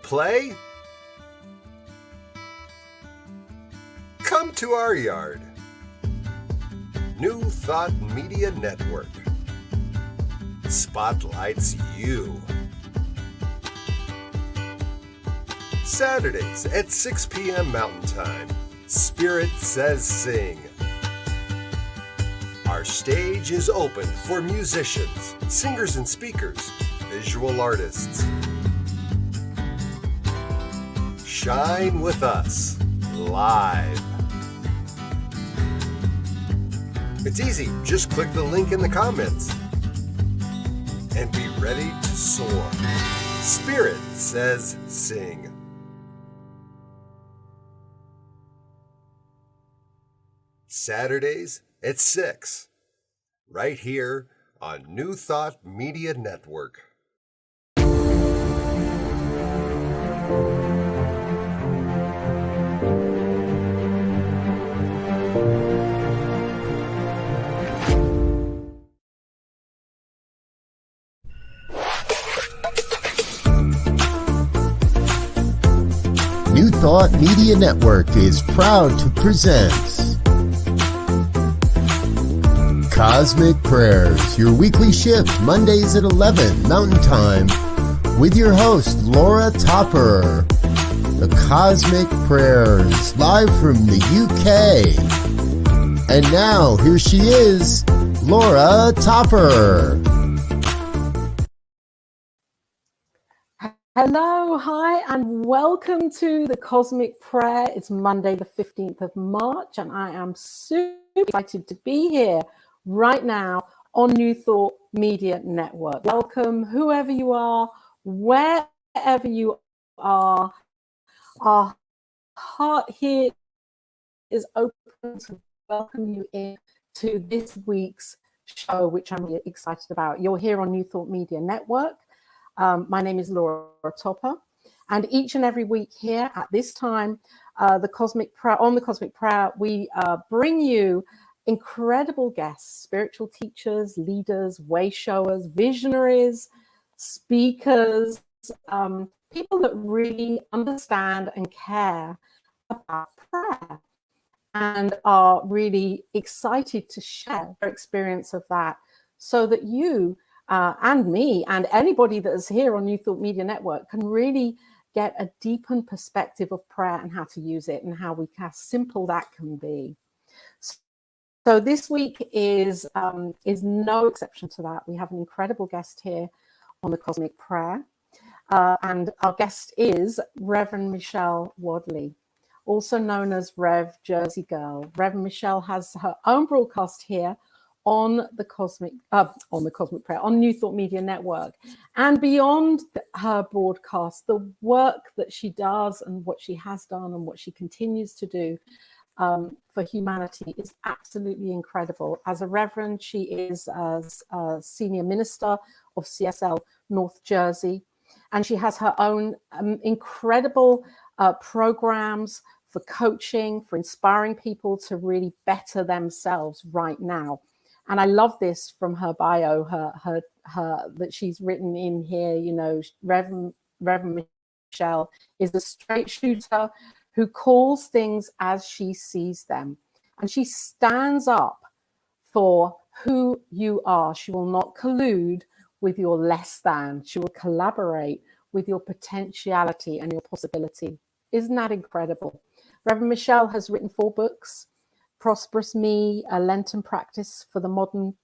play? Come to our yard. New Thought Media Network spotlights you. Saturdays at 6 p.m. Mountain Time, Spirit Says Sing. Our stage is open for musicians, singers and speakers, visual artists. Shine with us live. It's easy, just click the link in the comments and be ready to soar. Spirit Says Sing. Saturdays at 6, right here on New Thought Media Network. New Thought Media Network is proud to present Cosmic Prayers, your weekly shift, Mondays at 11 Mountain Time, with your host, Laura Topper. The Cosmic Prayers, live from the UK. And now, here she is, Laura Topper. Hello, hi, and welcome to the Cosmic Prayer. It's Monday, the 15th of March, and I am super excited to be here right now on New Thought Media Network. Welcome, whoever you are, wherever you are. Our heart here is open to welcome you in to this week's show, which I'm really excited about. You're here on New Thought Media Network. My name is Laura Topper, and each and every week here at this time, the Cosmic Prayer, we bring you incredible guests, spiritual teachers, leaders, way showers, visionaries, speakers, people that really understand and care about prayer and are really excited to share their experience of that so that you and me and anybody that is here on New Thought Media Network can really get a deepened perspective of prayer and how to use it and how simple that can be. So this week is no exception to that. We have an incredible guest here on the Cosmic Prayer, and our guest is Reverend Michelle Wadleigh, also known as Rev Jersey Girl. Reverend Michelle has her own broadcast here on the Cosmic Prayer, on New Thought Media Network. And beyond her broadcast, the work that she does and what she has done and what she continues to do for humanity is absolutely incredible. As a reverend, she is a senior minister of CSL North Jersey, and she has her own incredible programs for coaching, for inspiring people to really better themselves right now. And I love this from her bio, her that she's written in here. You know, Reverend Michelle is a straight shooter who calls things as she sees them, and she stands up for who you are. She will not collude with your less than. She will collaborate with your potentiality and your possibility. Isn't that incredible? Reverend Michelle has written 4 books. Prosperous Me, a Lenten Practice for the Modern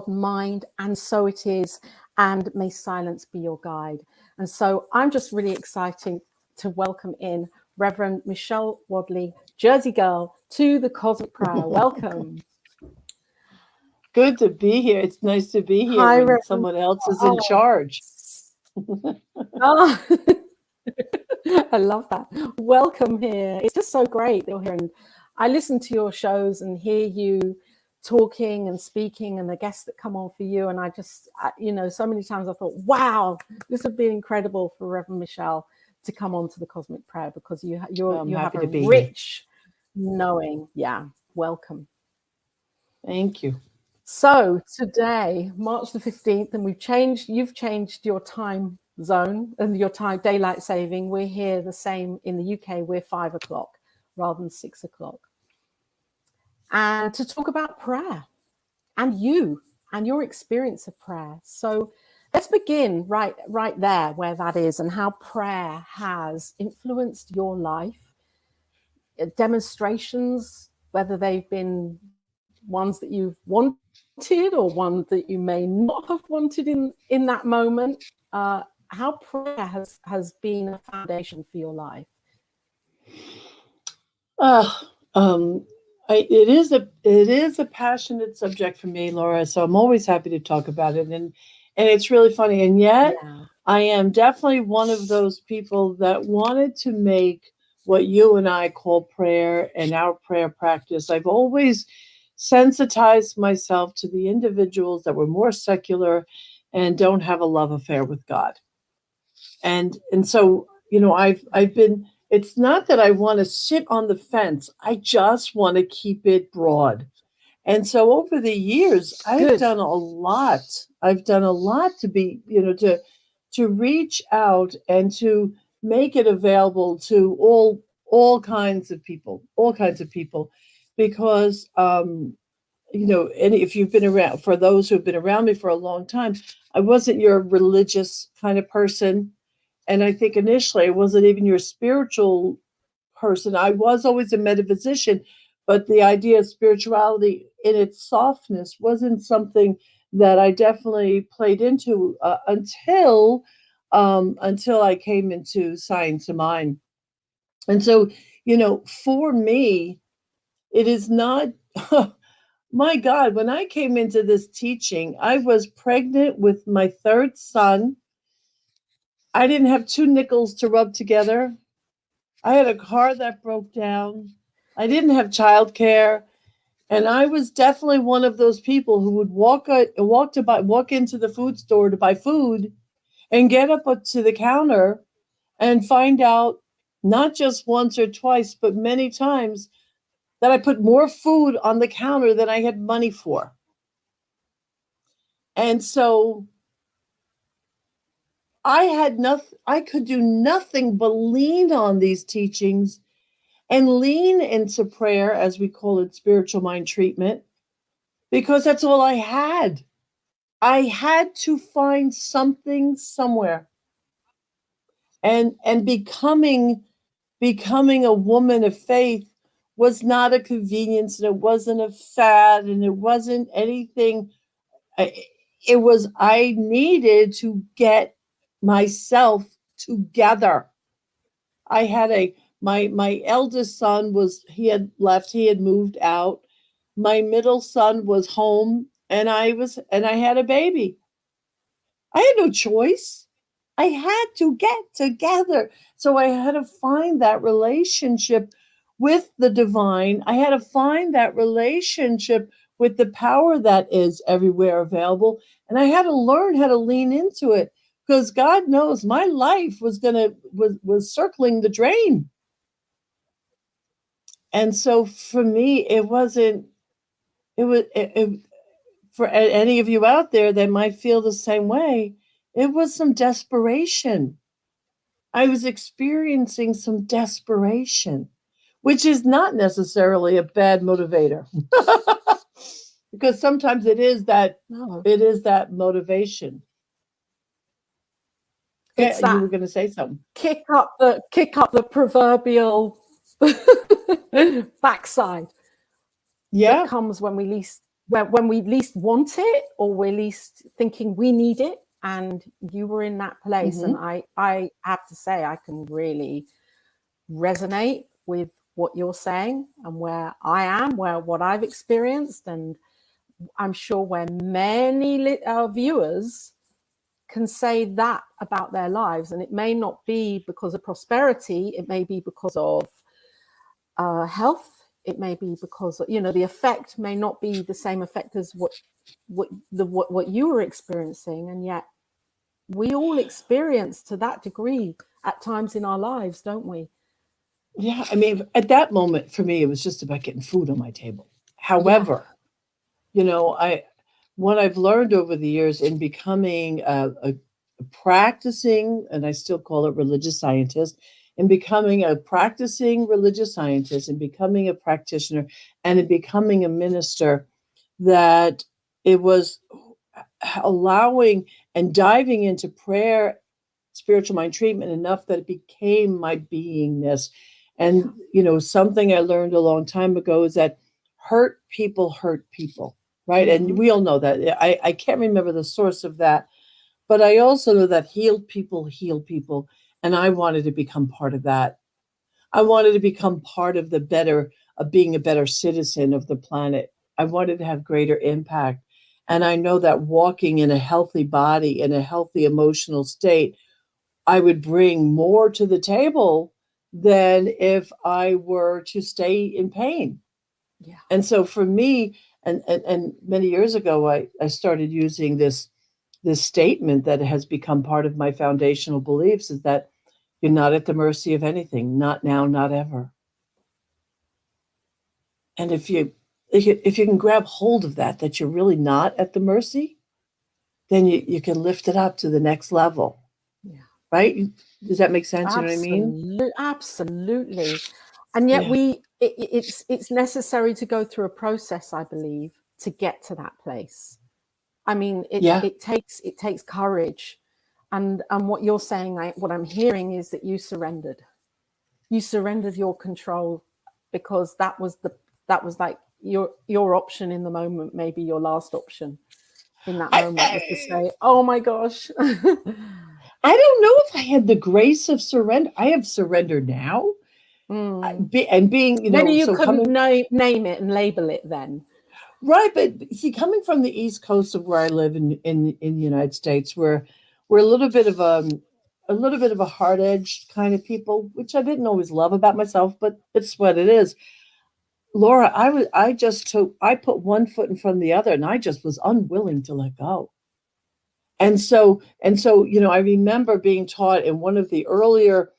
Mind, and So It Is, and May Silence Be Your Guide. And so I'm just really excited to welcome in Reverend Michelle Wadleigh, Jersey Girl, to the Cosmic Prayer. Welcome. Good to be here. It's nice to be here Hi, when Reverend. someone else is in charge. Oh. I love that. Welcome here. It's just so great that you're here. And I listen to your shows and hear you talking and speaking and the guests that come on for you. And I just, so many times I thought, wow, this would be incredible for Reverend Michelle to come on to the Cosmic Prayer, because you have a rich knowing. Yeah, welcome. Thank you. So today, March the 15th, and you've changed your time zone and your time, daylight saving. We're here the same in the UK. We're 5 o'clock rather than 6 o'clock. And to talk about prayer and you and your experience of prayer. So let's begin right there where that is and how prayer has influenced your life. Demonstrations, whether they've been ones that you've wanted or ones that you may not have wanted in that moment. How prayer has been a foundation for your life. It is a passionate subject for me, Laura. So I'm always happy to talk about it, and it's really funny. And yet, I am definitely one of those people that wanted to make what you and I call prayer and our prayer practice. I've always sensitized myself to the individuals that were more secular and don't have a love affair with God. And so, I've been. It's not that I want to sit on the fence. I just want to keep it broad. And so over the years, I've done a lot. I've done a lot to be, to reach out and to make it available to all kinds of people, because, and if you've been around, for those who've been around me for a long time, I wasn't your religious kind of person. And I think initially I wasn't even your spiritual person. I was always a metaphysician, but the idea of spirituality in its softness wasn't something that I definitely played into until I came into Science of Mind. And so, for me, it is not. My God, when I came into this teaching, I was pregnant with my third son. I didn't have 2 nickels to rub together. I had a car that broke down. I didn't have childcare. And I was definitely one of those people who would walk into the food store to buy food and get up to the counter and find out, not just once or twice, but many times, that I put more food on the counter than I had money for. And so I could do nothing but lean on these teachings and lean into prayer, as we call it, spiritual mind treatment, because that's all I had. I had to find something somewhere. And becoming a woman of faith was not a convenience, and it wasn't a fad, and it wasn't anything. I needed to get myself together. I had my eldest son he had moved out. My middle son was home, and I had a baby. I had no choice. I had to get together. So I had to find that relationship with the divine. I had to find that relationship with the power that is everywhere available. And I had to learn how to lean into it, because God knows my life was circling the drain. And so for me, for any of you out there that might feel the same way, it was some desperation. I was experiencing some desperation, which is not necessarily a bad motivator. Because sometimes it is that motivation. It's you were going to say something. Kick up the proverbial backside. Yeah, that comes when we least want it, or we're least thinking we need it. And you were in that place, and I have to say I can really resonate with what you're saying and where I am, what I've experienced, and I'm sure where many viewers can say that about their lives. And it may not be because of prosperity, it may be because of health, it may be because the effect may not be the same effect as what you were experiencing, and yet we all experience to that degree at times in our lives, don't we? Yeah, I mean, at that moment for me, it was just about getting food on my table. However, what I've learned over the years in becoming practicing, and I still call it religious scientist, and becoming a practicing religious scientist and becoming a practitioner and in becoming a minister, that it was allowing and diving into prayer, spiritual mind treatment enough that it became my beingness. And, something I learned a long time ago is that hurt people, right? And we all know that. I can't remember the source of that, but I also know that healed people heal people. And I wanted to become part of that. I wanted to become part of of being a better citizen of the planet. I wanted to have greater impact. And I know that walking in a healthy body, in a healthy emotional state, I would bring more to the table than if I were to stay in pain. Yeah. And so for me, and many years ago, I started using this statement that has become part of my foundational beliefs, is that you're not at the mercy of anything, not now, not ever. And if you can grab hold of that you're really not at the mercy, then you can lift it up to the next level. Yeah. Right? Does that make sense? You know what I mean? Absolutely. And yet it's necessary to go through a process, I believe, to get to that place. I mean, it takes courage. And what you're saying, what I'm hearing is that you surrendered. You surrendered your control, because that was like your option in the moment, maybe your last option in that moment was to say, oh my gosh. I don't know if I had the grace of surrender. I have surrendered now. And being, maybe you so couldn't coming, name it and label it then. right. But see, coming from the East Coast of where I live in the United States, we're a little bit of a hard-edged kind of people, which I didn't always love about myself, but it's what it is. Laura, I put one foot in front of the other, and I just was unwilling to let go. And so, I remember being taught in one of the earlier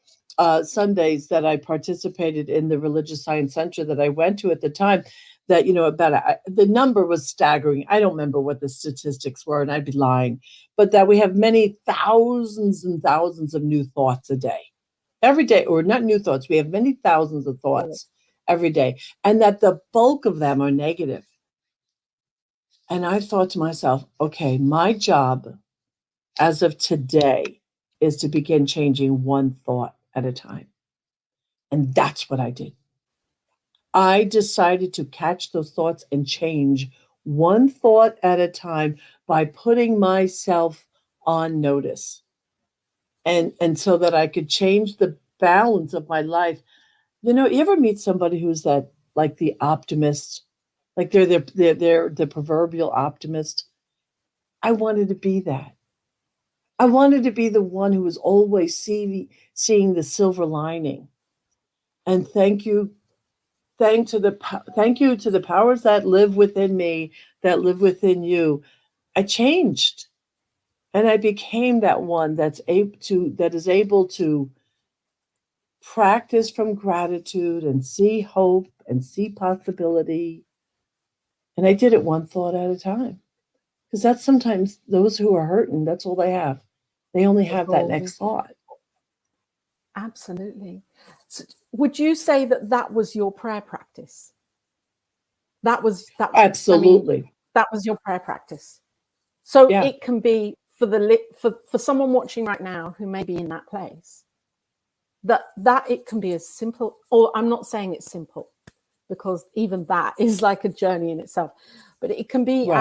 Sundays that I participated in the Religious Science Center that I went to at the time, that, the number was staggering. I don't remember what the statistics were, and I'd be lying, but that we have many thousands and thousands of new thoughts a day, every day, or not new thoughts. We have many thousands of thoughts every day, and that the bulk of them are negative. And I thought to myself, okay, my job as of today is to begin changing one thought at a time. And that's what I did. I decided to catch those thoughts and change one thought at a time by putting myself on notice. And so that I could change the balance of my life. You ever meet somebody who's that, like, the optimist, like they're the proverbial optimist? I wanted to be that. I wanted to be the one who was always seeing the silver lining. And thank you to the powers that live within me, that live within you. I changed, and I became that one that is able to practice from gratitude and see hope and see possibility. And I did it one thought at a time, because that's sometimes those who are hurting, that's all they have. They only have that next thought. Absolutely. So would you say that was your prayer practice? Absolutely. I mean, that was your prayer practice. So it can be for someone watching right now who may be in that place, that it can be as simple, or I'm not saying it's simple, because even that is like a journey in itself, but it can be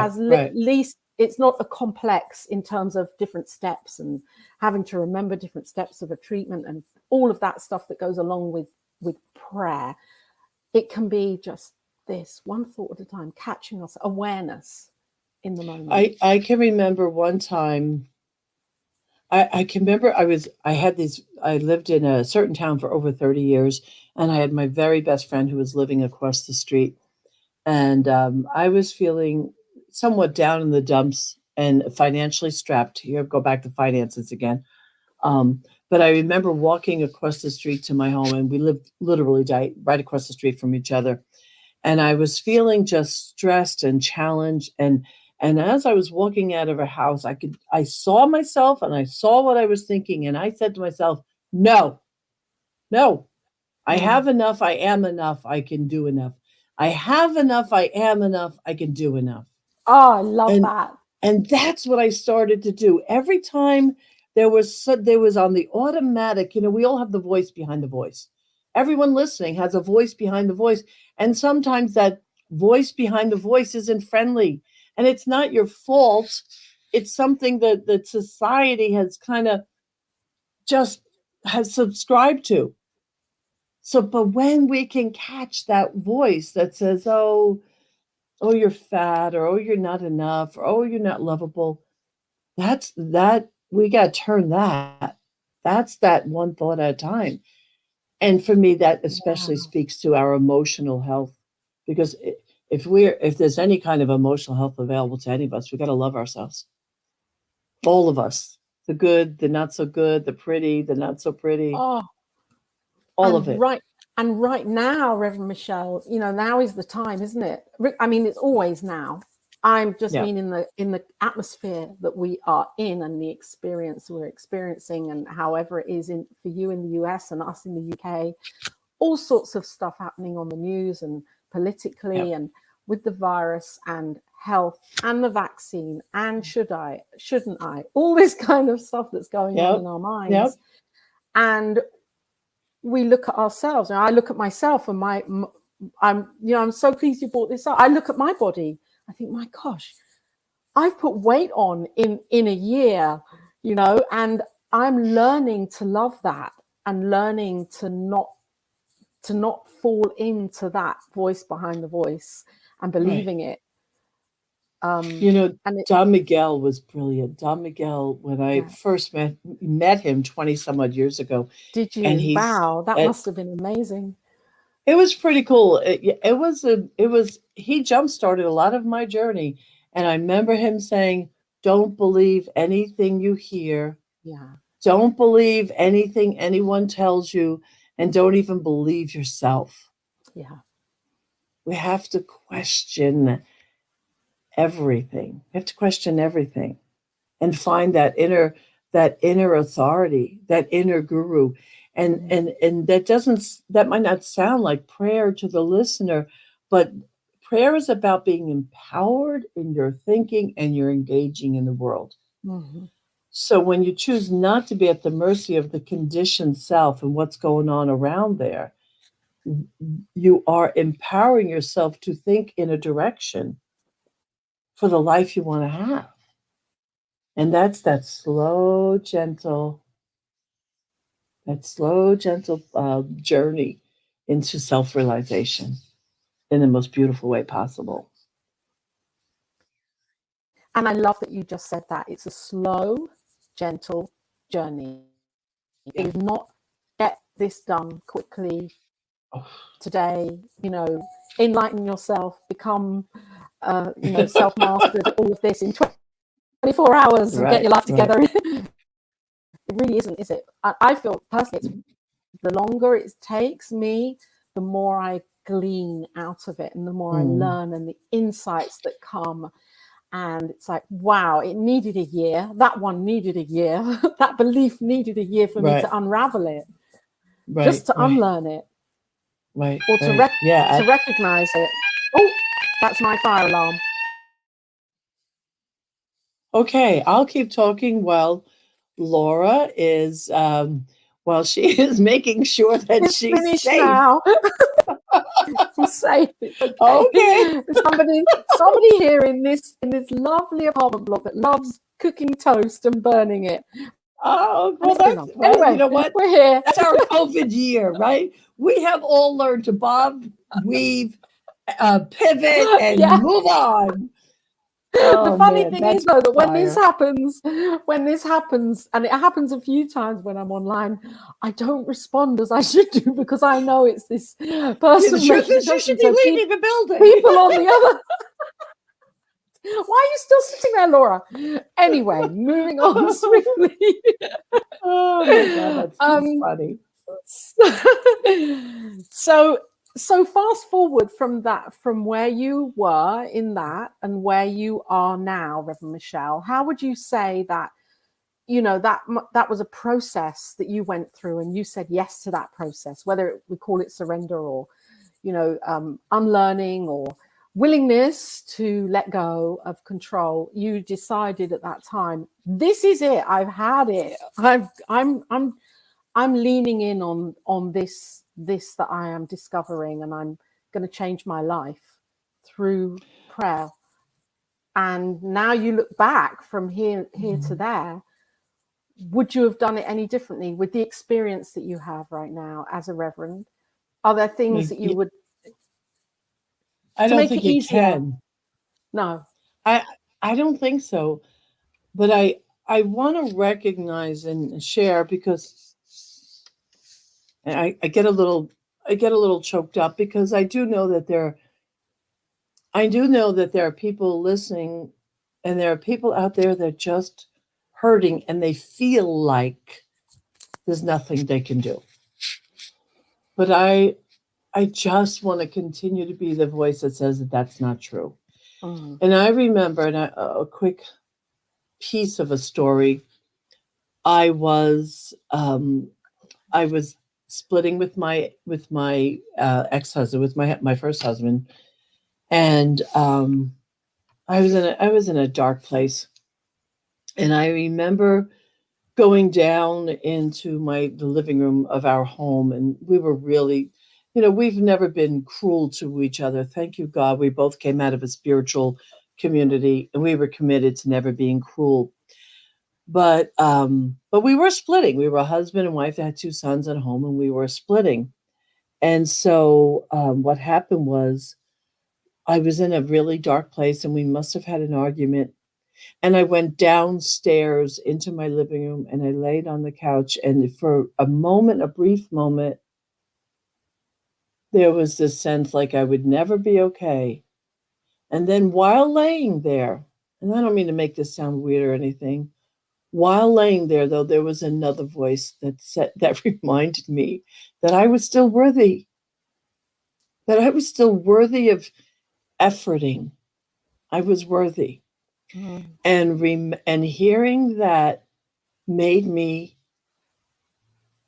least, it's not a complex in terms of different steps and having to remember different steps of a treatment and all of that stuff that goes along with prayer. It can be just this one thought at a time, catching us, awareness in the moment. I can remember one time, I can remember I lived in a certain town for over 30 years, and I had my very best friend who was living across the street. And I was feeling somewhat down in the dumps and financially strapped. Here, go back to finances again. But I remember walking across the street to my home, and we lived literally right across the street from each other. And I was feeling just stressed and challenged. And And as I was walking out of her house, I saw myself and I saw what I was thinking. And I said to myself, no, no, I have enough. I am enough. I can do enough. I have enough. I am enough. I can do enough. Oh, I love And that. and that's what I started to do. Every time there was on the automatic, we all have the voice behind the voice. Everyone listening has a voice behind the voice. And sometimes that voice behind the voice isn't friendly. And it's not your fault. It's something that society has kind of just has subscribed to. So, but when we can catch that voice that says, oh, you're fat, or oh, you're not enough, or oh, you're not lovable, that we got to turn that. That's that one thought at a time. And for me, that especially speaks to our emotional health, because if there's any kind of emotional health available to any of us, we got to love ourselves. All of us, the good, the not so good, the pretty, the not so pretty, Oh, all of it. Right now, Reverend Michelle, now is the time, isn't it? I mean, it's always now. I'm just mean in the atmosphere that we are in and the experience we're experiencing, and however it is for you in the US and us in the UK, all sorts of stuff happening on the news and politically and with the virus and health and the vaccine and shouldn't I, all this kind of stuff that's going on in our minds. And we look at ourselves, and I look at myself, and I'm so pleased you brought this up. I look at my body. I think, my gosh, I've put weight on in a year, and I'm learning to love that and learning to not fall into that voice behind the voice and believing it. Don Miguel was brilliant. Don Miguel, when I first met him 20 some odd years ago. Did you? And wow, that must have been amazing. It was pretty cool. He jump-started a lot of my journey. And I remember him saying, don't believe anything you hear. Yeah. Don't believe anything anyone tells you, and don't even believe yourself. Yeah. We have to question everything. We have to question everything and find that inner authority, that inner guru. And that might not sound like prayer to the listener, but prayer is about being empowered in your thinking and your engaging in the world. Mm-hmm. So when you choose not to be at the mercy of the conditioned self and what's going on around there, you are empowering yourself to think in a direction for the life you want to have. And that's that slow, gentle journey into self-realization in the most beautiful way possible. And I love that you just said that. It's a slow, gentle journey. It is not get this done quickly today, enlighten yourself, become, self-mastered, all of this in 24 hours and get your life together. It really isn't, is it? I feel personally, the longer it takes me, the more I glean out of it and the more I learn and the insights that come. And it's like, wow, it needed a year. That one needed a year. That belief needed a year for me to unravel it, just to unlearn it, or to recognize it. Oh, that's my fire alarm. Okay, I'll keep talking while Laura is she is making sure that she's safe. Now. I'm safe. Okay. Somebody here in this lovely apartment block that loves cooking toast and burning it. Oh, well, anyway, you know what? We're here. That's our COVID year, right? We have all learned to bob, weave, pivot, and move on. The funny thing is, though, that when this happens, and it happens a few times when I'm online, I don't respond as I should do, because I know it's this person. The truth is, you should be leaving the building. People on the other. Why are you still sitting there, Laura? Anyway, moving on swiftly. Oh my God, that's funny. So So fast forward from that, from where you were in that and where you are now, Reverend Michelle, how would you say that, that was a process that you went through and you said yes to that process, whether we call it surrender or, unlearning or willingness to let go of control. You decided at that time, this is it. I've had it. I'm leaning in on this that I am discovering, and I'm going to change my life through prayer. And now you look back from here to there. Would you have done it any differently with the experience that you have right now as a reverend? Are there things that you would I to don't make think it you easier? can. No. I don't think so. But I want to recognize and share, because I get a little choked up, because I do know that there are people listening, and there are people out there that are just hurting, and they feel like there's nothing they can do. But I just want to continue to be the voice that says that that's not true. And I remember, a quick piece of a story. I was splitting with my ex-husband, with my first husband, and I was in a dark place. And I remember going down into the living room of our home, and we were really, we've never been cruel to each other. Thank you, God. We both came out of a spiritual community, and we were committed to never being cruel. But we were splitting. We were a husband and wife that had 2 sons at home, and we were splitting. And so what happened was, I was in a really dark place, and we must have had an argument. And I went downstairs into my living room, and I laid on the couch. And for a brief moment, there was this sense like I would never be okay. And then while laying there, and I don't mean to make this sound weird or anything, while laying there, though, there was another voice that reminded me that I was still worthy, that I was still worthy of efforting. I was worthy. And hearing that made me,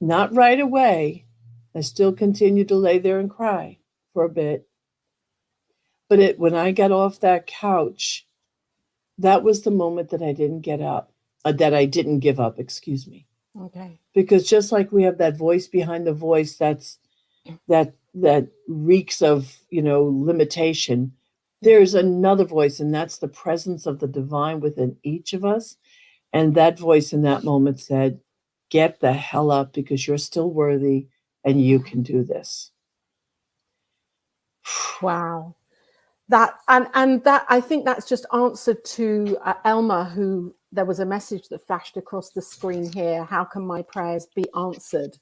not right away, I still continued to lay there and cry for a bit. But when I got off that couch, that was the moment that I didn't get up, that I didn't give up, excuse me. Okay. Because just like we have that voice behind the voice that reeks of, limitation, there's another voice, and that's the presence of the divine within each of us. And that voice in that moment said, get the hell up, because you're still worthy and you can do this. Wow. That and that, I think that's just answered to Elma, who there was a message that flashed across the screen here. How can my prayers be answered?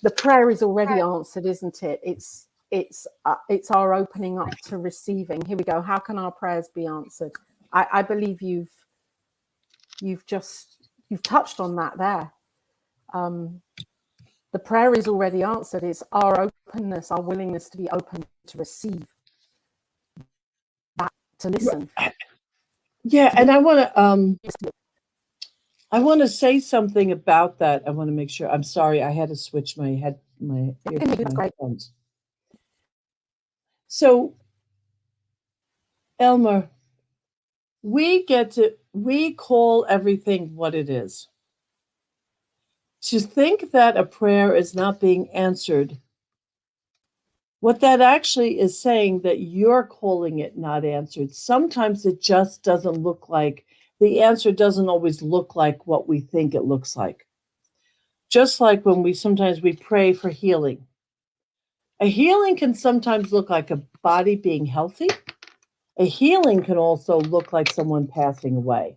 The prayer is already answered, isn't it? It's our opening up to receiving. Here we go. How can our prayers be answered? I believe you've touched on that there. The prayer is already answered. It's our openness, our willingness to be open to receive that, to listen. Yeah, and I want to say something about that. I want to make sure. I'm sorry, I had to switch my headphones. So, Elmer, we call everything what it is. To think that a prayer is not being answered, what that actually is saying, that you're calling it not answered. Sometimes it just doesn't look like, the answer doesn't always look like what we think it looks like. Just like when sometimes we pray for healing. A healing can sometimes look like a body being healthy. A healing can also look like someone passing away,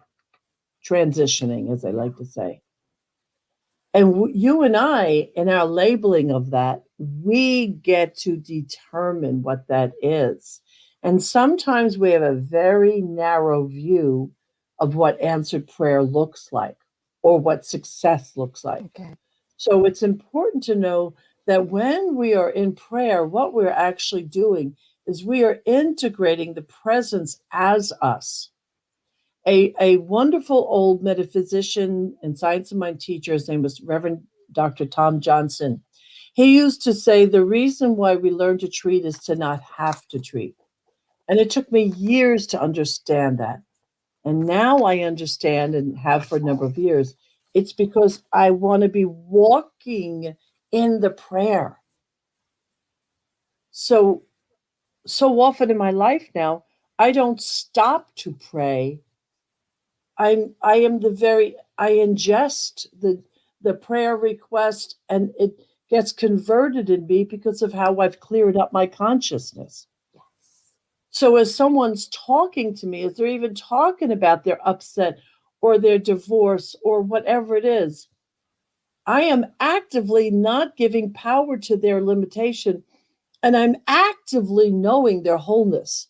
transitioning, as I like to say. And you and I, in our labeling of that, we get to determine what that is. And sometimes we have a very narrow view of what answered prayer looks like, or what success looks like. Okay. So it's important to know that when we are in prayer, what we're actually doing is we are integrating the presence as us. A wonderful old metaphysician and science of mind teacher, his name was Reverend Dr. Tom Johnson. He used to say the reason why we learn to treat is to not have to treat. And it took me years to understand that. And now I understand and have for a number of years. It's because I want to be walking in the prayer. So often in my life now, I don't stop to pray. I ingest the prayer request, and it gets converted in me because of how I've cleared up my consciousness. So as someone's talking to me, as they're even talking about their upset or their divorce or whatever it is, I am actively not giving power to their limitation, and I'm actively knowing their wholeness.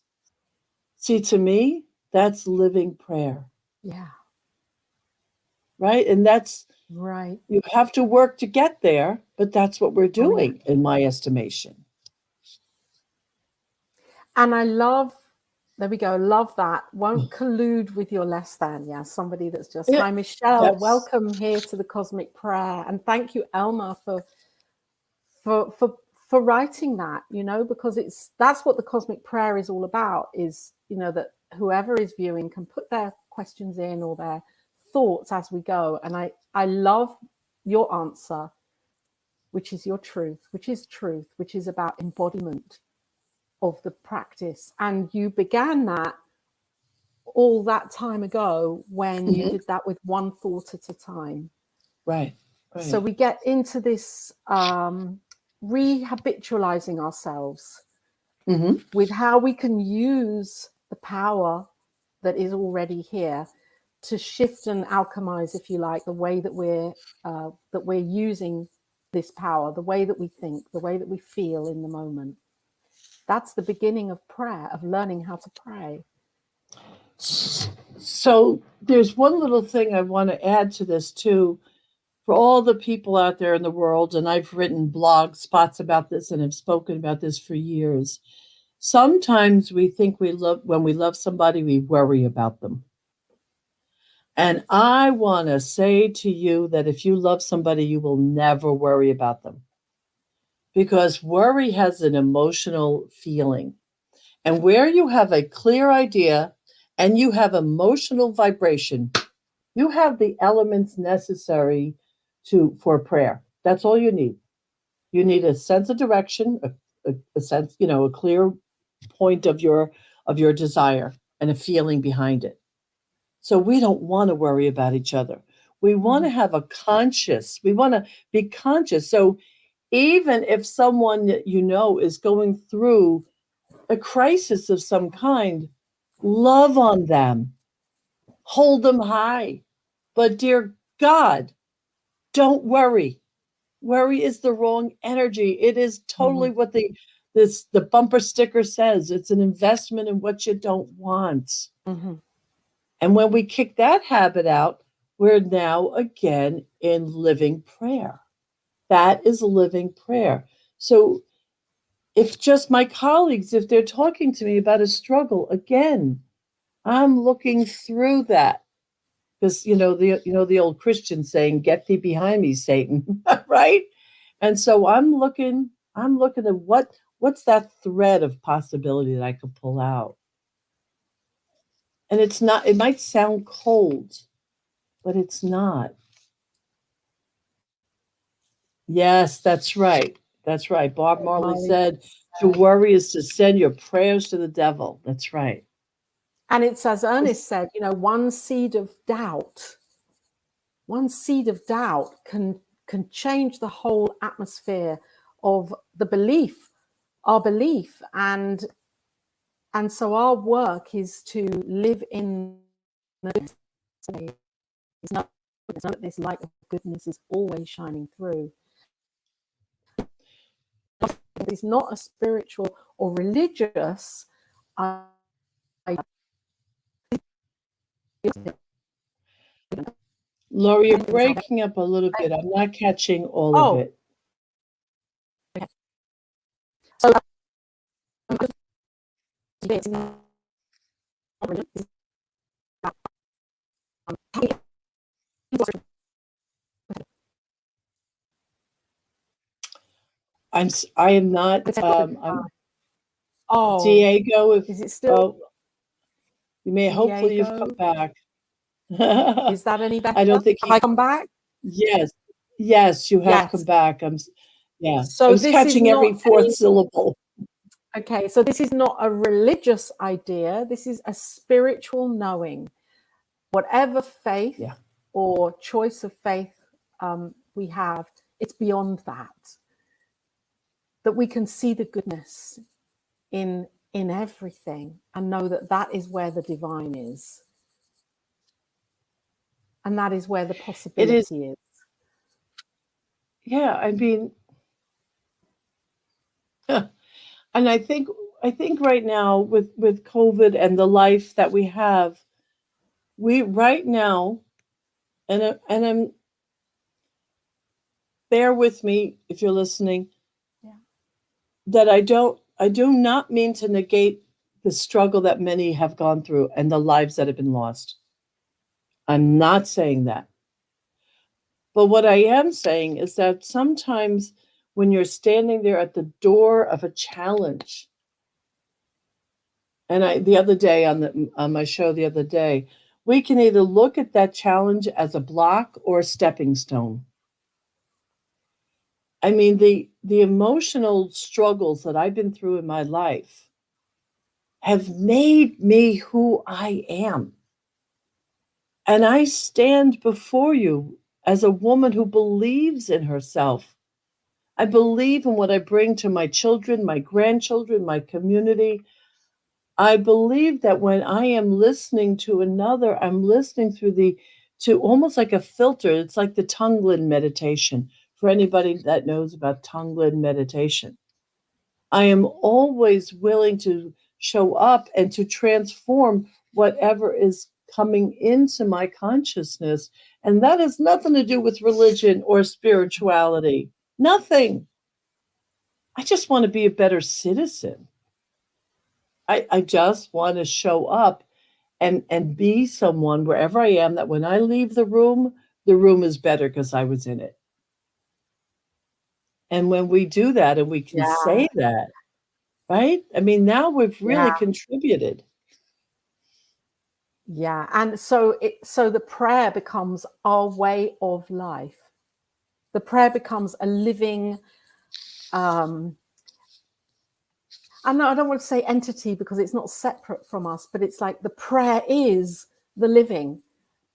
See, to me, that's living prayer. Yeah. Right? And that's right. You have to work to get there, but that's what we're doing, in my estimation. And I there we go, love that. Won't collude with your less than. Yeah, somebody that's just, hi, Michelle, welcome here to the Cosmic Prayer. And thank you, Elma, for writing that, because that's what the Cosmic Prayer is all about, is, that whoever is viewing can put their questions in or their thoughts as we go. And I love your answer, which is your truth, which is about embodiment of the practice. And you began that all that time ago when you did that with one thought at a time. Right. So we get into this rehabitualizing ourselves with how we can use the power that is already here to shift and alchemize, if you like, the way that we're using this power, the way that we think, the way that we feel in the moment. That's the beginning of prayer, of learning how to pray. So there's one little thing I want to add to this too, for all the people out there in the world, and I've written blog spots about this and have spoken about this for years. Sometimes we think when we love somebody, we worry about them. And I want to say to you that if you love somebody, you will never worry about them. Because worry has an emotional feeling. And where you have a clear idea and you have emotional vibration, you have the elements necessary for prayer. That's all you need. You need a sense of direction, a sense, a clear point of your desire and a feeling behind it. So we don't want to worry about each other. We want to have we want to be conscious. So even if someone is going through a crisis of some kind, love on them, hold them high. But dear God, don't worry. Worry is the wrong energy. It is totally what the bumper sticker says. It's an investment in what you don't want. And when we kick that habit out, we're now again in living prayer. That is living prayer. So if just my colleagues, if they're talking to me about a struggle, again, I'm looking through that. Because the old Christian saying, "Get thee behind me, Satan," right? And so I'm looking at what's that thread of possibility that I could pull out. And it might sound cold, but it's not. Yes, that's right. That's right. Bob Marley said, to worry is to send your prayers to the devil. That's right. And it's, as Ernest said, one seed of doubt can change the whole atmosphere of our belief. And so our work is to live in this way. This light of goodness is always shining through. It's not a spiritual or religious. Laura, you're breaking up a little bit. I'm not catching all of it. So it's not religion, it's about, I am not. I'm oh, Diego. If is it still you may, hopefully you've Diego? come back. Is that any better? I don't think Have I come back? Yes, yes, you have come Yes. back. Yeah, I So was this is catching every not fourth syllable. okay. So this is not a religious idea. This is a spiritual knowing. Whatever faith Yeah. or choice of faith we have, it's beyond that. That we can see the goodness in everything and know that that is where the divine is, and that is where the It is. possibility is. Yeah, I mean, and I think right now with COVID and the life that we have, we right now, and I'm bear with me if you're listening, Yeah. that I do not mean to negate the struggle that many have gone through and the lives that have been lost. I'm not saying that. But what I am saying is that sometimes when you're standing there at the door of a challenge, and the other day on my show the other day, we can either look at that challenge as a block or a stepping stone. I mean, the emotional struggles that I've been through in my life have made me who I am. And I stand before you as a woman who believes in herself. I believe in what I bring to my children, my grandchildren, my community. I believe that when I am listening to another, I'm listening to almost like a filter. It's like the Tonglen meditation for anybody that knows about Tonglen meditation. I am always willing to show up and to transform whatever is coming into my consciousness. And that has nothing to do with religion or spirituality. Nothing. I just want to be a better citizen. I just want to show up and be someone wherever I am that when I leave the room is better because I was in it. And when we do that and we can Yeah. say that, right? I mean, now we've really Yeah. contributed. Yeah. And so the prayer becomes our way of life. The prayer becomes a living, I don't want to say entity because it's not separate from us, but it's like the prayer is the living.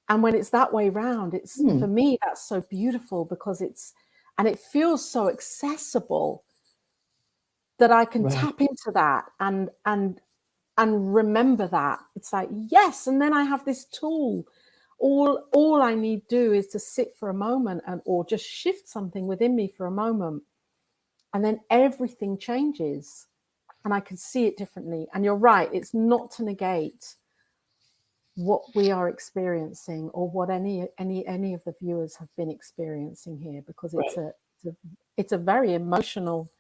And when it's that way round, it's for me, that's so beautiful because it feels so accessible that I can Right. tap into that and remember that. It's like, yes, and then I have this tool. All I need do is to sit for a moment or just shift something within me for a moment. And then everything changes. And I can see it differently. And you're right, it's not to negate what we are experiencing or what any of the viewers have been experiencing here, because it's a very emotional,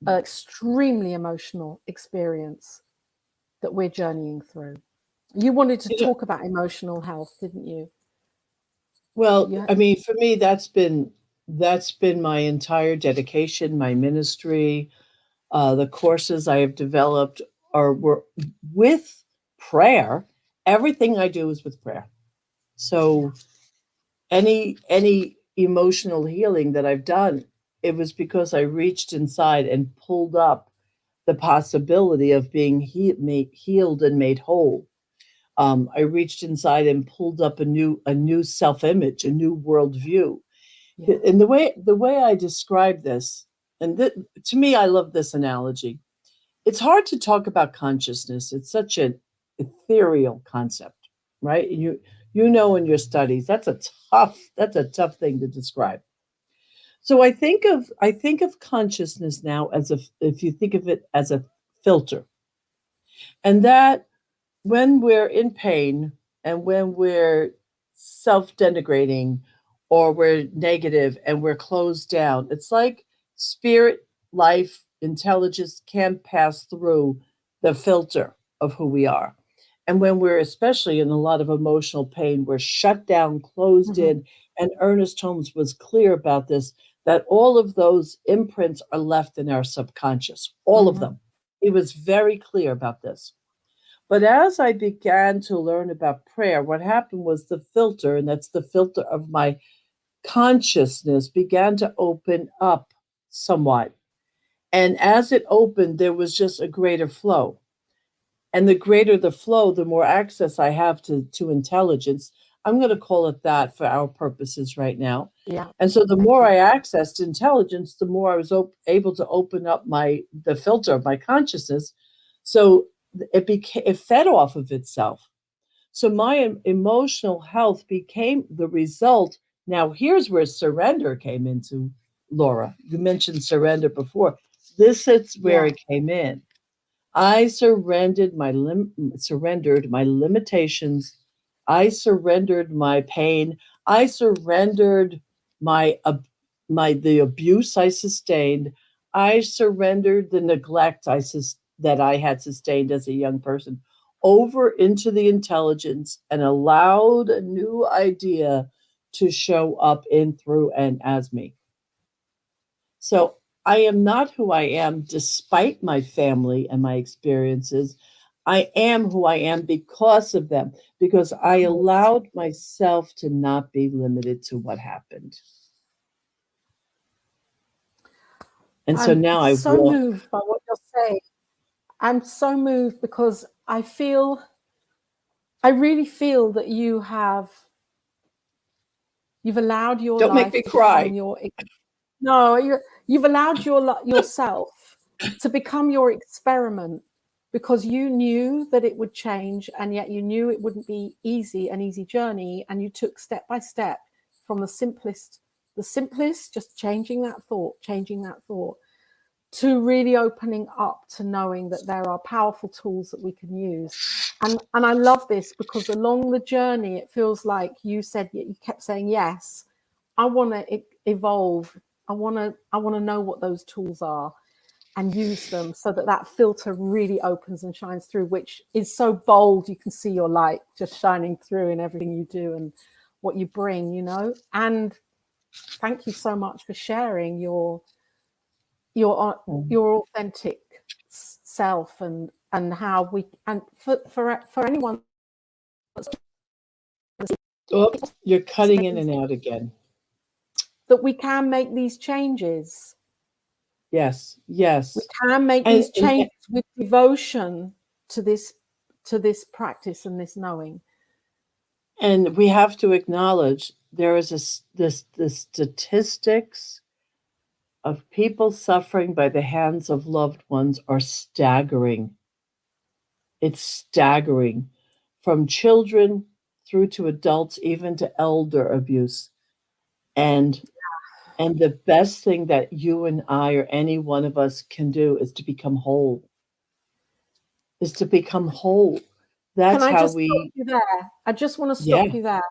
extremely emotional experience that we're journeying through. You wanted to You know, talk about emotional health, didn't you? well, Yeah. I mean, for me, that's been my entire dedication, my ministry, the courses I have developed were with prayer. Everything I do is with prayer. So any emotional healing that I've done, it was because I reached inside and pulled up the possibility of being healed and made whole. I reached inside and pulled up a new self image, a new worldview. Yeah. And the way I describe this, and to me, I love this analogy. It's hard to talk about consciousness. It's such an ethereal concept, right? You know in your studies that's a tough thing to describe. So I think of consciousness now as if you think of it as a filter, and that when we're in pain and when we're self-denigrating or we're negative and we're closed down, it's like spirit life intelligence can't pass through the filter of who we are. And when we're especially in a lot of emotional pain, we're shut down, closed Mhm. in. And Ernest Holmes was clear about this, that all of those imprints are left in our subconscious, all of Mhm. them. He was very clear about this. But as I began to learn about prayer, what happened was the filter, and that's the filter of my consciousness, began to open up somewhat. And as it opened, there was just a greater flow. And the greater the flow, the more access I have to intelligence. I'm going to call it that for our purposes right now. Yeah. And so the Thank more you. I accessed intelligence, the more I was able to open up the filter of my consciousness. So it fed off of itself. So my emotional health became the result. Now here's where surrender came into, Laura. You mentioned surrender before. This is where Yeah. it came in. I surrendered my limitations. I surrendered my pain. I surrendered my the abuse I sustained. I surrendered the neglect that I had sustained as a young person over into the intelligence and allowed a new idea to show up in, through, and as me. So I am not who I am despite my family and my experiences. I am who I am because of them, because I Course. allowed myself to not be limited to what happened. And so I'm now I so walk. moved by what you're saying. I'm so moved because I really feel that you've allowed your Don't make life me to become cry. you've allowed yourself to become your experiment because you knew that it would change, and yet you knew it wouldn't be an easy journey, and you took step by step from the simplest, just changing that thought, to really opening up to knowing that there are powerful tools that we can use. And I love this because along the journey, it feels like you kept saying, yes, I want to evolve. I want to know what those tools are and use them so that filter really opens and shines through, which is so bold. You can see your light just shining through in everything you do and what you bring. And thank you so much for sharing your Mm. your authentic self and how we and for anyone Oh, you're cutting in and out again. that we can make these changes. Yes, We yes. can make And, these and changes with devotion to this practice and this knowing. and we have to acknowledge there is the statistics of people suffering by the hands of loved ones are staggering. It's staggering, from children through to adults, even to elder abuse. And and the best thing that you and I or any one of us can do is to become whole. Is to become whole. Can That's I how just stop we. you there? I just want to Yeah. stop you there.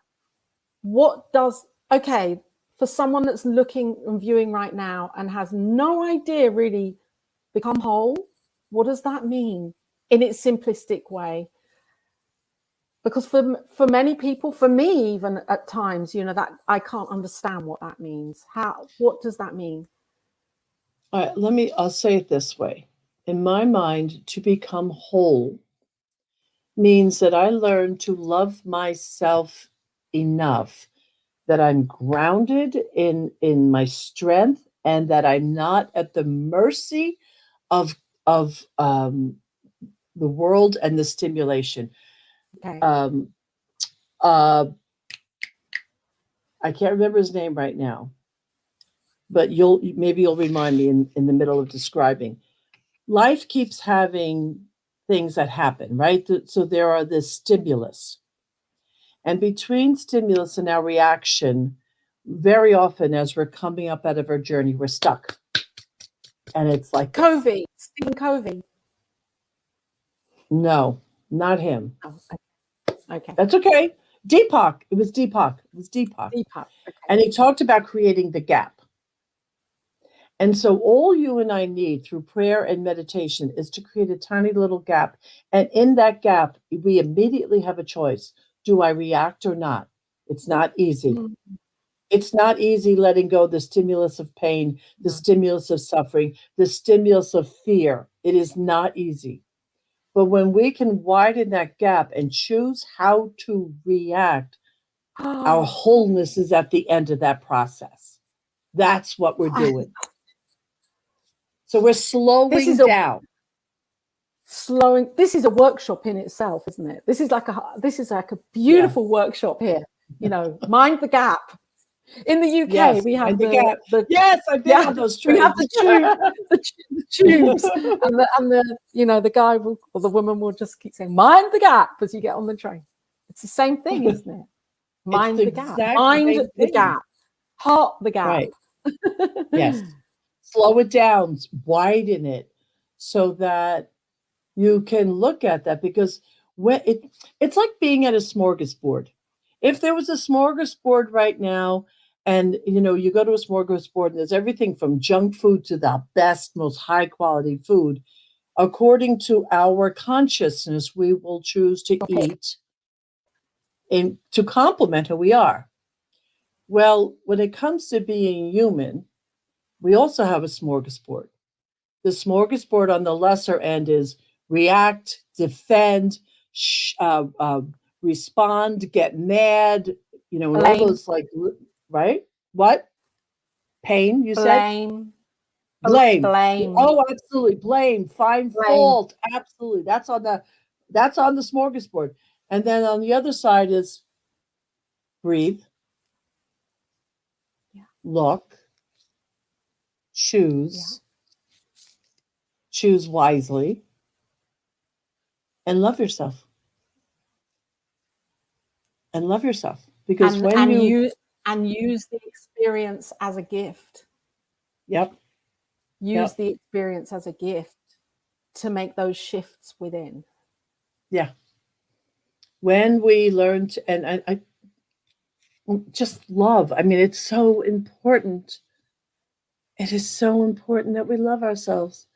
Okay, for someone that's looking and viewing right now and has no idea really become whole, what does that mean in its simplistic way? Because for many people, for me even at times, that I can't understand what that means. What does that mean? All right, I'll say it this way. In my mind, to become whole means that I learn to love myself enough that I'm grounded in my strength and that I'm not at the mercy of of the world and the stimulation. Okay. Um, uh, I can't remember his name right now, but you'll remind me in the middle of describing. Life keeps having things that happen, right? So there are this stimulus. And between stimulus and our reaction, very often as we're coming up out of our journey, we're stuck. And it's like this. Covey, Stephen Covey. No, not him. Oh, okay. That's okay. Deepak. It was Deepak. It was Deepak. Deepak. Okay. And he talked about creating the gap. And so all you and I need through prayer and meditation is to create a tiny little gap. And in that gap, we immediately have a choice. Do I react or not? It's not easy. Mm. It's not easy letting go the stimulus of pain, the No. stimulus of suffering, the stimulus of fear. It is not easy. But when we can widen that gap and choose how to react, our wholeness is at the end of that process. That's what we're doing. So we're slowing down. This is a workshop in itself, isn't it? This is like a beautiful workshop here. You know, mind the gap. In the UK, we have the yes, I've been on those trains. We have the tubes, and the you know, the guy will, or the woman will just keep saying, "Mind the gap" as you get on the train. It's the same thing, isn't it? Mind the gap. Mind the gap. Heart the gap. Right. Yes. Slow it down, widen it, so that you can look at that, because when it's like being at a smorgasbord. If there was a smorgasbord right now, and you know, you go to a smorgasbord and there's everything from junk food to the best, most high quality food, according to our consciousness, we will choose to eat and to complement who we are. Well, when it comes to being human, we also have a smorgasbord. The smorgasbord on the lesser end is react, defend, respond, get mad, you know, and all those, like, right? What? Pain, you said? Blame. Oh, absolutely. Blame, find fault. Absolutely. That's on the smorgasbord. And then on the other side is breathe, look, choose wisely, and love yourself. And love yourself. Because when you use the experience as a gift. Yep. Use the experience as a gift to make those shifts within. Yeah. When we learn to, and I just love, I mean, it's so important. It is so important that we love ourselves,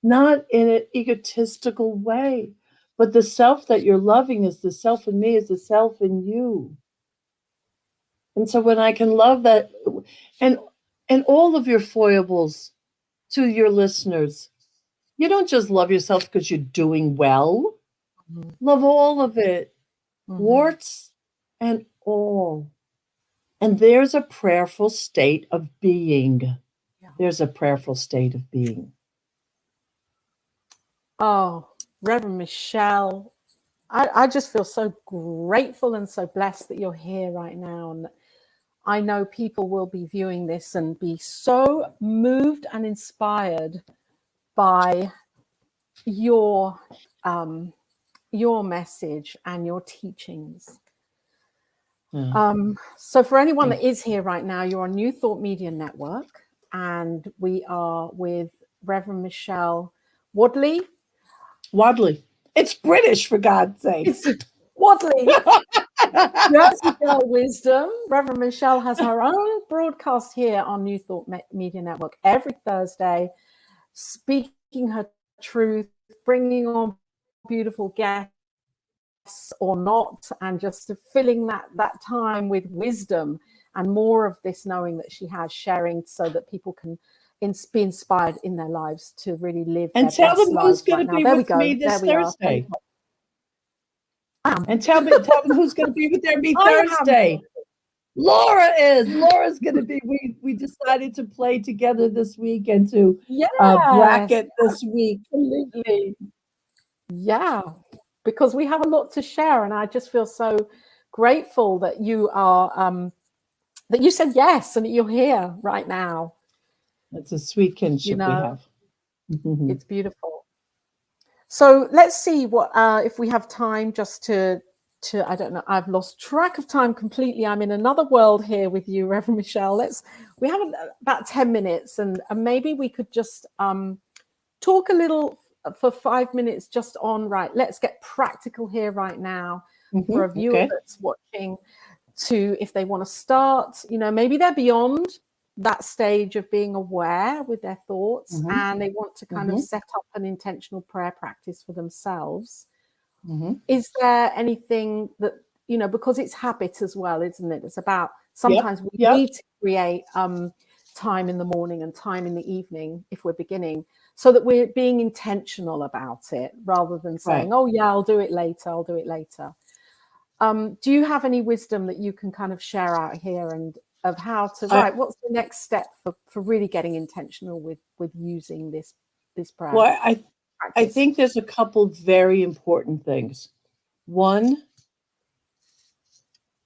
not in an egotistical way, but the self that you're loving is the self in me, is the self in you. And so when I can love that, and all of your foibles to your listeners, you don't just love yourself because you're doing well. Mm-hmm. Love all of it, warts and all. And there's a prayerful state of being. Yeah. There's a prayerful state of being. Oh, Reverend Michelle, I just feel so grateful and so blessed that you're here right now. And I know people will be viewing this and be so moved and inspired by your message and your teachings. So for anyone that is here right now, you're on New Thought Media Network, and we are with Reverend Michelle Wadleigh. Wadleigh. It's British, for God's sake. It's Wadleigh. Jersey Girl Wisdom. Reverend Michelle has her own broadcast here on New Thought Media Network every Thursday, speaking her truth, bringing on beautiful guests or not, and just filling that time with wisdom and more of this knowing that she has, sharing so that people can be inspired in their lives to really live and their tell best them lives who's going to be with me this Thursday. And tell them who's going to be with me Thursday. Laura's going to be. We decided to play together this week and to bracket this week. Absolutely. Yeah, because we have a lot to share, and I just feel so grateful that you are that you said yes and that you're here right now. It's a sweet kinship we have. It's beautiful. So let's see what if we have time just to I don't know, I've lost track of time completely. I'm in another world here with you, Reverend Michelle. We have about 10 minutes, and maybe we could just talk a little for 5 minutes just on, right, let's get practical here right now for a viewer that's watching, to if they want to start, maybe they're beyond that stage of being aware with their thoughts, Mhm. and they want to kind of Mhm. set up an intentional prayer practice for themselves. Mhm. Is there anything that, because it's habit as well, isn't it? It's about, Yep. sometimes we Yep. need to create time in the morning and time in the evening if we're beginning, so that we're being intentional about it rather than saying, Right. oh yeah, I'll do it later. Do you have any wisdom that you can kind of share out here, and of how to, I, what's the next step for really getting intentional with using this prayer well, I practice? think there's a couple very important things. One,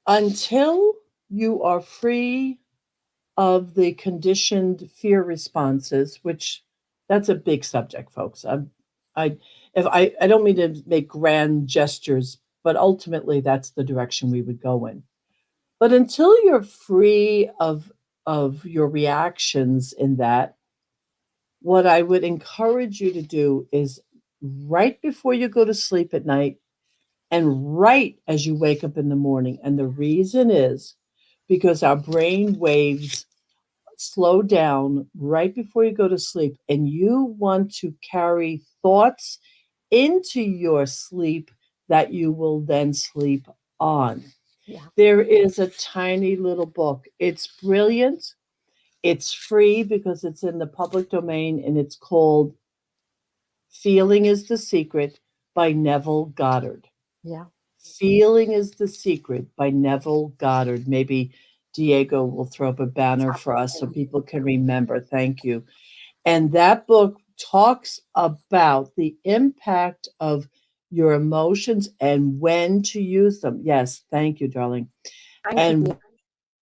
until you are free of the conditioned fear responses, which that's a big subject, folks. I don't mean to make grand gestures, but ultimately that's the direction we would go in. But until you're free of your reactions in that, what I would encourage you to do is right before you go to sleep at night and right as you wake up in the morning. And the reason is because our brain waves slow down right before you go to sleep, and you want to carry thoughts into your sleep that you will then sleep on. Yeah. There is a tiny little book. It's brilliant. It's free because it's in the public domain, and it's called Feeling is the Secret by Neville Goddard. Yeah. Feeling is the Secret by Neville Goddard. Maybe Diego will throw up a banner for us so people can remember. Thank you. And that book talks about the impact of your emotions and when to use them. Yes, thank you, darling. Thank you. And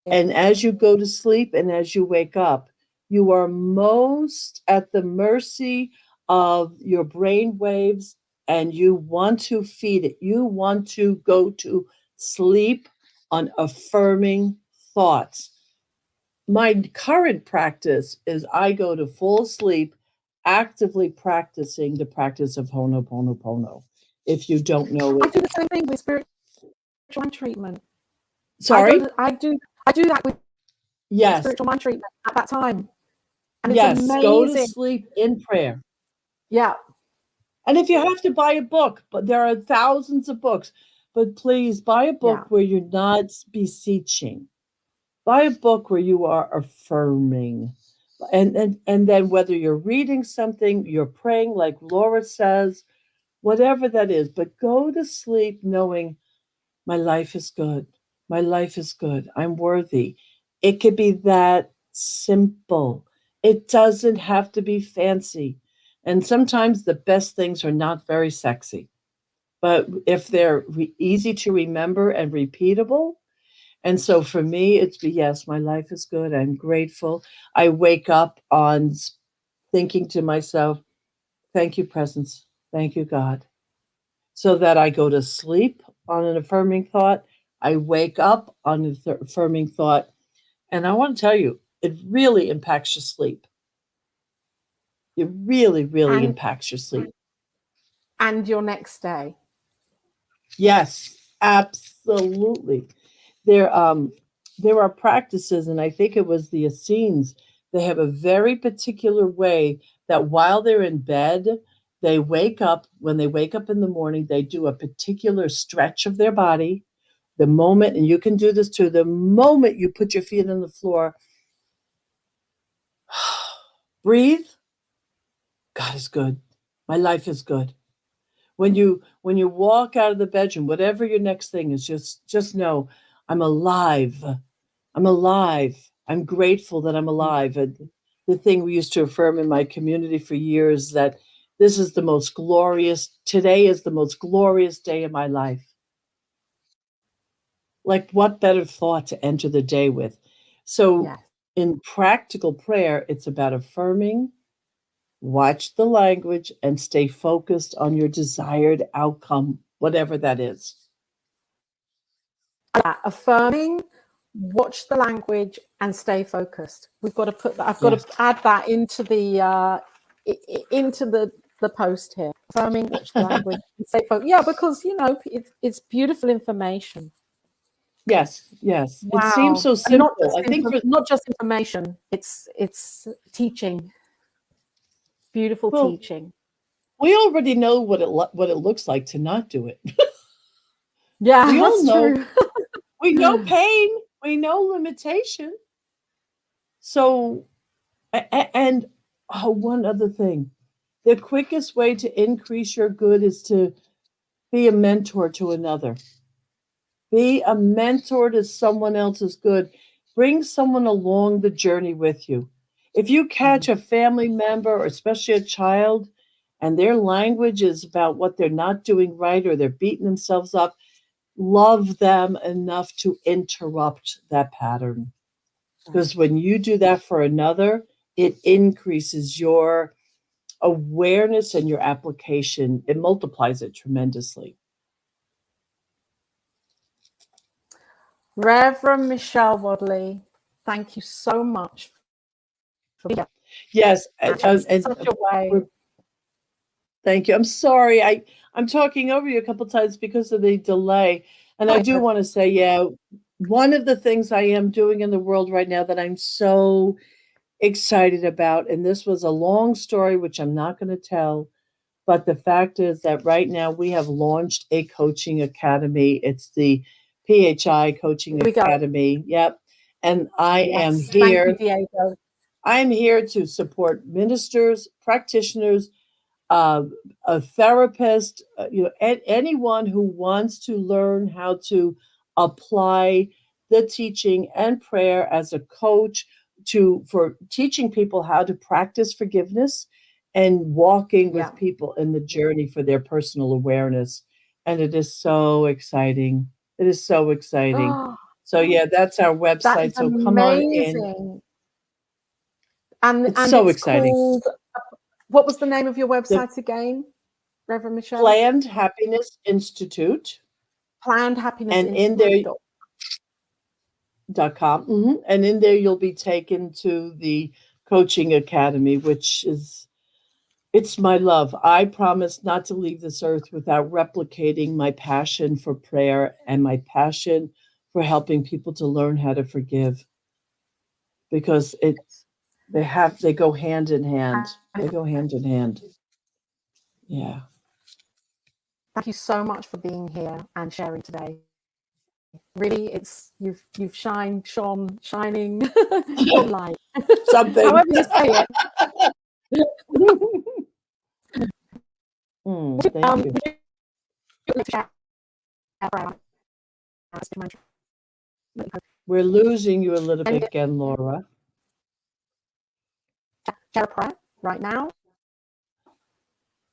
and as you go to sleep and as you wake up, you are most at the mercy of your brain waves, and you want to feed it. You want to go to sleep on affirming thoughts. My current practice is I go to full sleep actively practicing the practice of Ho'oponopono. If you don't know I it, do the same thing with spiritual mind treatment. sorry? I do that with Yes, spiritual mind treatment at that time, and it's yes, go to amazing. sleep in prayer. Yeah. And if you have to buy a book, but there are thousands of books, but please buy a Yeah. book where you're not beseeching. Buy a book where you are affirming. And then whether you're reading something, you're praying like Laura says, whatever that is, but go to sleep knowing my life is good. My life is good. I'm worthy. It could be that simple. It doesn't have to be fancy. And sometimes the best things are not very sexy. But if they're easy to remember and repeatable, and so for me, it's yes, my life is good. I'm grateful. I wake up on thinking to myself, thank you, presence. Thank you, God. So that I go to sleep on an affirming thought. I wake up on an affirming thought. And I want to tell you, it really impacts your sleep. It really, really and impacts your sleep. your next day. Yes, absolutely. There, there are practices, and I think it was the Essenes. They have a very particular way that while they're in bed, they wake up. When they wake up in the morning, they do a particular stretch of their body. The moment, and you can do this too, the moment you put your feet on the floor, breathe. God is good. My life is good. When you walk out of the bedroom, whatever your next thing is, just know I'm alive. I'm alive. I'm grateful that I'm alive. And the thing we used to affirm in my community for years that today is the most glorious day of my life. Like, what better thought to enter the day with? So, Yeah. in practical prayer, it's about affirming, watch the language, and stay focused on your desired outcome, whatever that is. Affirming, watch the language, and stay focused. We've got to put that. I've got Yes. to add that into the post here. Affirming, watch the language, and stay focused. Yeah, because it's beautiful information. Yes, yes. It seems Wow. so And not simple. just I think for not just information, it's teaching, beautiful well, teaching. we already know what it looks like to not do it. Yeah, We all that's know. true. We know pain. We know limitation. So, and one other thing, the quickest way to increase your good is to be a mentor to another. Be a mentor to someone else's good. Bring someone along the journey with you. If you catch a family member, or especially a child, and their language is about what they're not doing right or they're beating themselves up, love them enough to interrupt that pattern. Because when you do that for another, it increases your awareness and your application. It multiplies it tremendously. Reverend Michelle Wadleigh, thank you so much for being Yes, here. and Such a way. thank you. I'm sorry. I'm talking over you a couple times because of the delay. And I do want to say, yeah, one of the things I am doing in the world right now that I'm so excited about, and this was a long story, which I'm not going to tell, but the fact is that right now we have launched a coaching academy. It's the PHI Coaching Here we go. Academy. Yep. And I am Yes. Thank you, here. Diego. I'm here to support ministers, practitioners, uh, a therapist, anyone who wants to learn how to apply the teaching and prayer as a coach for teaching people how to practice forgiveness and walking Yeah. with people in the journey for their personal awareness. And it is so exciting. It is so exciting. Oh, So yeah, that's our that is website. So come on in. amazing. It's And so it's exciting. called, what was the name of your The website again, Reverend Michelle? Planned Happiness Institute. Planned Happiness And in there, Institute. .com. And in there, you'll be taken to the coaching academy, which is it's my love. I promise not to leave this earth without replicating my passion for prayer and my passion for helping people to learn how to forgive because they go hand in hand. They go hand in hand. Yeah. Thank you so much for being here and sharing today. Really, it's you've shining your light. Something. However you say it. Thank you. Would you share We're losing you a little bit again, Laura. a prayer right now?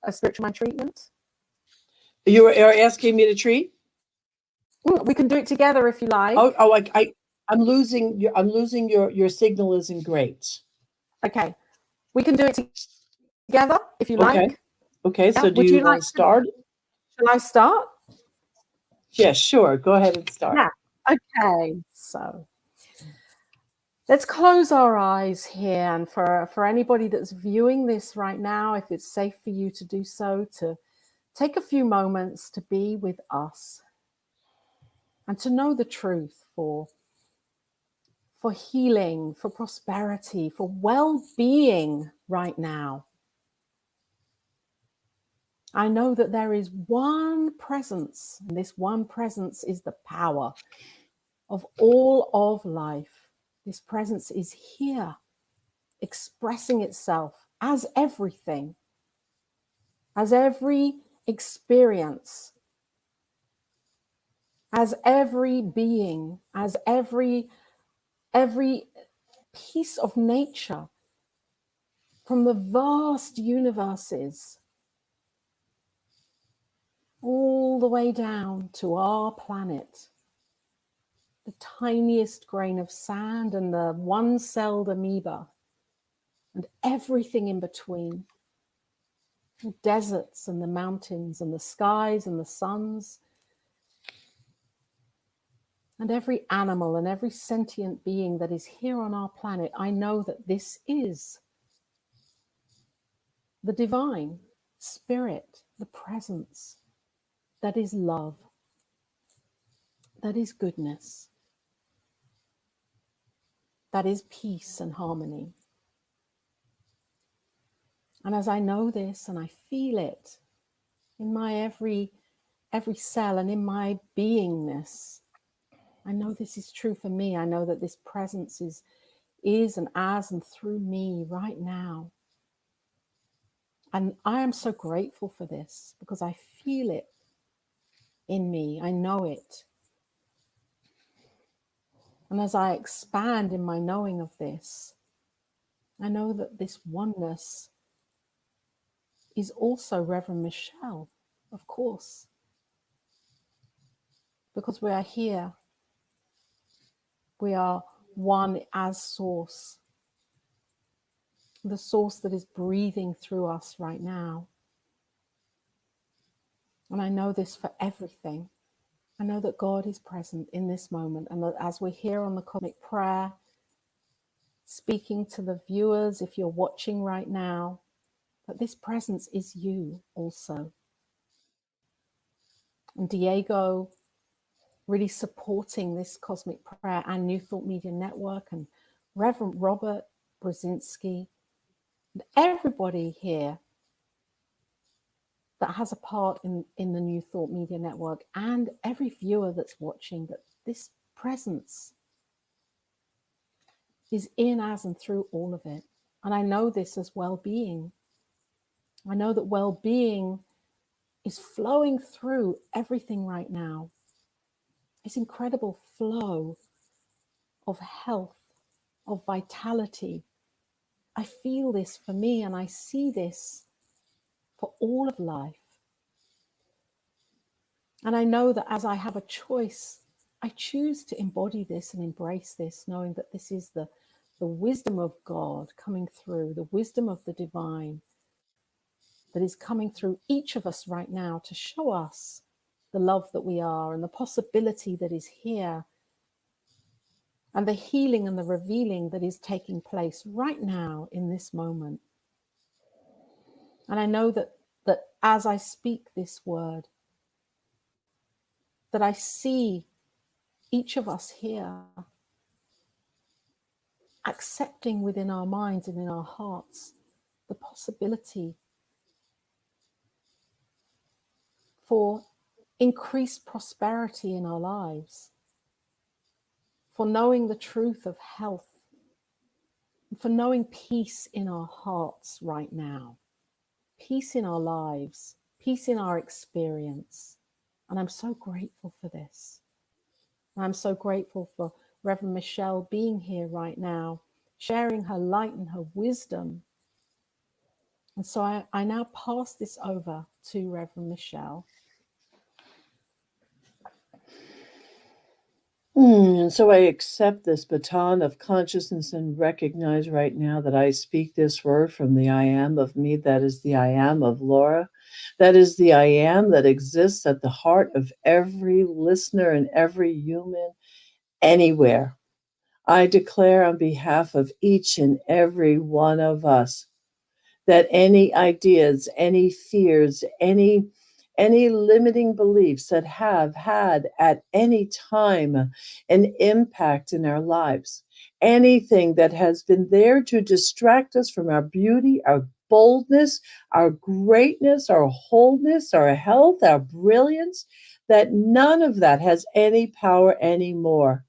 A spiritual mind treatment? You are asking me to treat? We can do it together if you like. I'm losing your signal isn't great. Okay, we can do it together if you like. Okay. So do Would you you want like to start? Shall I start? Yeah, sure. Go ahead and start. Yeah. Okay. So let's close our eyes here, and for anybody that's viewing this right now, if it's safe for you to do so, to take a few moments to be with us and to know the truth for healing, for prosperity, for well-being right now. I know that there is one presence, and this one presence is the power of all of life. This presence is here, expressing itself as everything, as every experience, as every being, as every piece of nature from the vast universes all the way down to our planet, the tiniest grain of sand and the one-celled amoeba and everything in between, the deserts and the mountains and the skies and the suns, and every animal and every sentient being that is here on our planet. I know that this is the divine spirit, the presence that is love. that is goodness, that is peace and harmony. And as I know this and I feel it in my every cell and in my beingness, I know this is true for me. I know that this presence is and as and through me right now. And I am so grateful for this because I feel it in me. I know it. And as I expand in my knowing of this, I know that this oneness is also Reverend Michelle, of course, because we are here. We are one as source, the source that is breathing through us right now. And I know this for everything. I know that God is present in this moment, and that as we're here on the Cosmic Prayer, speaking to the viewers, if you're watching right now, that this presence is you also. And Diego really supporting this Cosmic Prayer and New Thought Media Network, and Reverend Robert Brzezinski, and everybody here that has a part in the New Thought Media Network, and every viewer that's watching, that this presence is in, as, and through all of it. And I know this as well-being. I know that well-being is flowing through everything right now. This incredible flow of health, of vitality. I feel this for me, and I see this for all of life. And I know that as I have a choice, I choose to embody this and embrace this, knowing that this is the wisdom of God coming through, the wisdom of the divine that is coming through each of us right now to show us the love that we are and the possibility that is here, and the healing and the revealing that is taking place right now in this moment. And I know that as I speak this word, that I see each of us here accepting within our minds and in our hearts the possibility for increased prosperity in our lives, for knowing the truth of health, and for knowing peace in our hearts right now, peace in our lives, peace in our experience. And I'm so grateful for this. I'm so grateful for Reverend Michelle being here right now, sharing her light and her wisdom. And so I now pass this over to Reverend Michelle. And so I accept this baton of consciousness and recognize right now that I speak this word from the I am of me. That is the I am of Laura. That is the I am that exists at the heart of every listener and every human anywhere. I declare on behalf of each and every one of us that any ideas, any fears, any limiting beliefs that have had at any time an impact in our lives, anything that has been there to distract us from our beauty, our boldness, our greatness, our wholeness, our health, our brilliance, that none of that has any power anymore.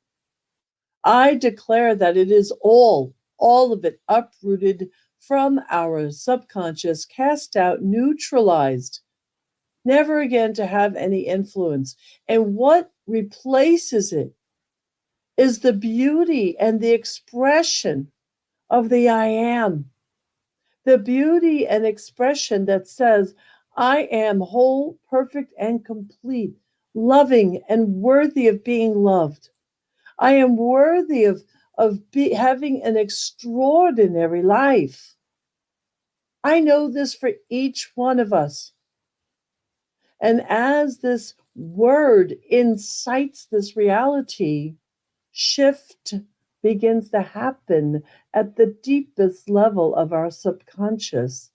I declare that it is all of it uprooted from our subconscious, cast out, neutralized, never again to have any influence. And what replaces it is the beauty and the expression of the I am, the beauty and expression that says, I am whole, perfect, and complete, loving and worthy of being loved. I am worthy of having an extraordinary life. I know this for each one of us. And as this word incites this reality, shift begins to happen at the deepest level of our subconscious.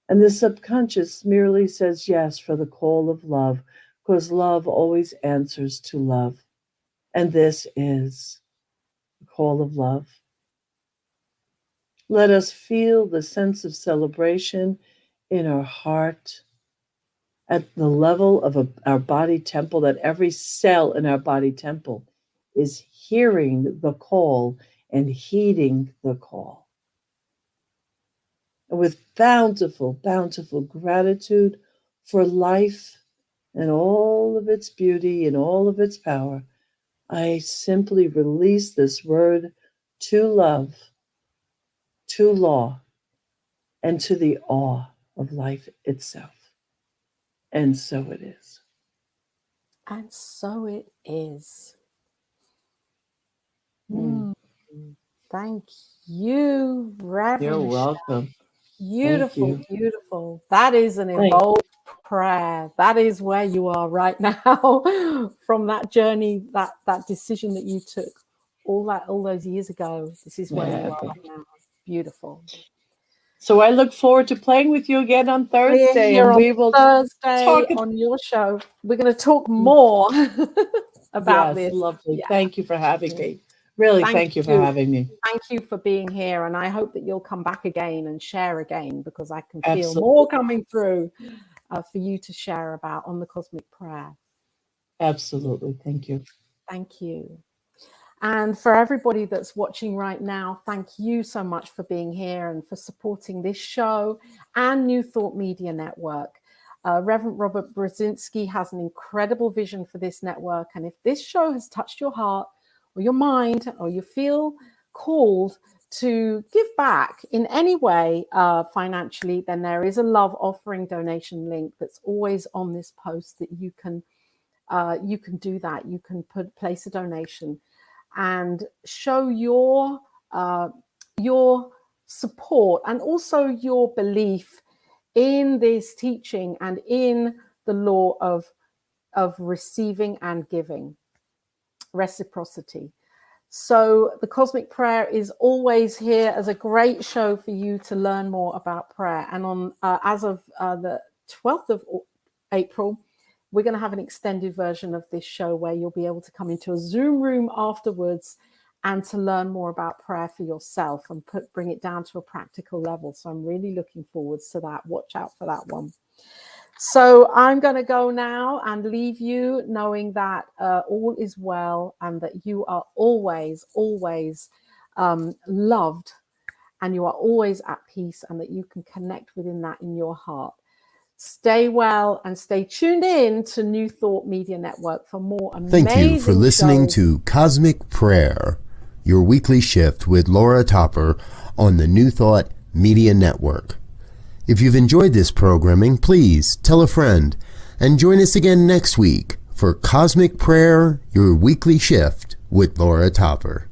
And the subconscious merely says yes for the call of love. because love always answers to love. And this is the call of love. Let us feel the sense of celebration in our heart at the level of our body temple, that every cell in our body temple is hearing the call and heeding the call. And with bountiful, bountiful gratitude for life and all of its beauty and all of its power, I simply release this word to love, to law, and to the awe of life itself. And so it is. And so it is. Thank you, Reverend. You're welcome. Beautiful, beautiful. That is an evolved prayer. That is where you are right now from that journey, that decision that you took all those years ago. This is where you are right now. Beautiful. So I look forward to playing with you again on Thursday. And we will Thursday talk on your show. We're going to talk more about this. Lovely. Yeah. Thank you for having me. Really, thank you for having me. Thank you for being here. And I hope that you'll come back again and share again, because I can feel more coming through for you to share about on the Cosmic Prayer. Absolutely. Thank you. Thank you. And for everybody that's watching right now, thank you so much for being here and for supporting this show and New Thought Media Network. Reverend Robert Brzezinski has an incredible vision for this network. And if this show has touched your heart or your mind, or you feel called to give back in any way financially, then there is a love offering donation link that's always on this post that you can do that. You can place a donation and show your support and also your belief in this teaching and in the law of receiving and giving, reciprocity. So the Cosmic Prayer is always here as a great show for you to learn more about prayer. And on as of the 12th of April, we're going to have an extended version of this show where you'll be able to come into a Zoom room afterwards and to learn more about prayer for yourself and bring it down to a practical level. So I'm really looking forward to that. Watch out for that one. So I'm going to go now and leave you knowing that all is well and that you are always, always loved, and you are always at peace, and that you can connect within that in your heart. Stay well and stay tuned in to New Thought Media Network for more amazing Thank you for listening to Cosmic Prayer, your weekly shift with Laura Topper on the New Thought Media Network. If you've enjoyed this programming, please tell a friend and join us again next week for Cosmic Prayer, your weekly shift with Laura Topper.